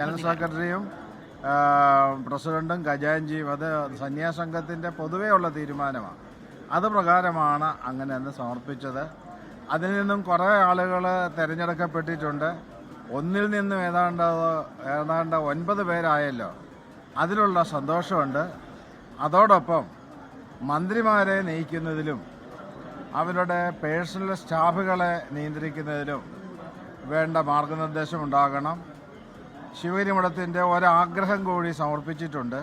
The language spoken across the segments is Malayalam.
ജനറൽ സെക്രട്ടറിയും പ്രസിഡന്റും ഖജാൻജിയും അത് സന്യാസംഘത്തിൻ്റെ പൊതുവെയുള്ള തീരുമാനമാണ്. അത് പ്രകാരമാണ് അങ്ങനെ അന്ന് സമർപ്പിച്ചത്. അതിൽ നിന്നും കുറേ ആളുകൾ തിരഞ്ഞെടുക്കപ്പെട്ടിട്ടുണ്ട്. ഒന്നിൽ നിന്നും ഏതാണ്ട് 9 പേരായല്ലോ. അതിലുള്ള സന്തോഷമുണ്ട്. അതോടൊപ്പം മന്ത്രിമാരെ നയിക്കുന്നതിലും അവരുടെ പേഴ്സണൽ സ്റ്റാഫുകളെ നിയന്ത്രിക്കുന്നതിലും വേണ്ട മാർഗനിർദ്ദേശം ഉണ്ടാകണം. ശിവഗിരി മഠത്തിൻ്റെ ഒരാഗ്രഹം കൂടി സമർപ്പിച്ചിട്ടുണ്ട്.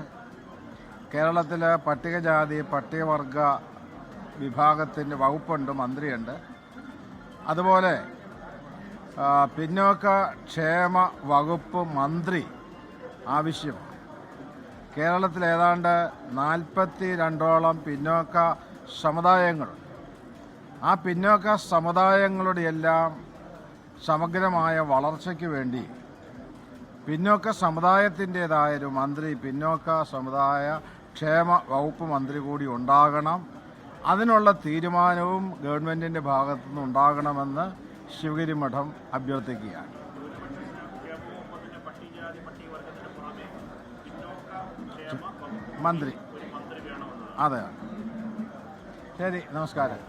കേരളത്തിൽ പട്ടികജാതി പട്ടികവർഗ വിഭാഗത്തിൻ്റെ വകുപ്പുണ്ട്, മന്ത്രിയുണ്ട്. അതുപോലെ പിന്നോക്ക ക്ഷേമ വകുപ്പ് മന്ത്രി ആവശ്യമാണ്. കേരളത്തിൽ ഏതാണ്ട് 42ഓളം പിന്നോക്ക സമുദായങ്ങളുണ്ട്. ആ പിന്നോക്ക സമുദായങ്ങളുടെ എല്ലാം സമഗ്രമായ വളർച്ചയ്ക്ക് വേണ്ടി പിന്നോക്ക സമുദായത്തിൻ്റേതായൊരു മന്ത്രി, പിന്നോക്ക സമുദായ ക്ഷേമ വകുപ്പ് മന്ത്രി കൂടി ഉണ്ടാകണം. അതിനുള്ള തീരുമാനവും ഗവൺമെൻറ്റിൻ്റെ ഭാഗത്തുനിന്ന് ഉണ്ടാകണമെന്ന് ശിവഗിരി മഠം അഭ്യർത്ഥിക്കുകയാണ്. മന്ത്രി അതെ. ശരി, നമസ്കാരം.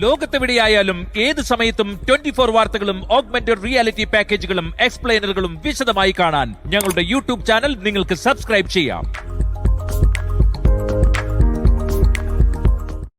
ലോകത്തെവിടെയായാലും ഏത് സമയത്തും 24 വാർത്തകളും ഓഗ്മെന്റഡ് റിയാലിറ്റി പാക്കേജുകളും എക്സ്പ്ലെയിനറുകളും വിശദമായി കാണാൻ ഞങ്ങളുടെ യൂട്യൂബ് ചാനൽ നിങ്ങൾക്ക് സബ്സ്ക്രൈബ് ചെയ്യാം.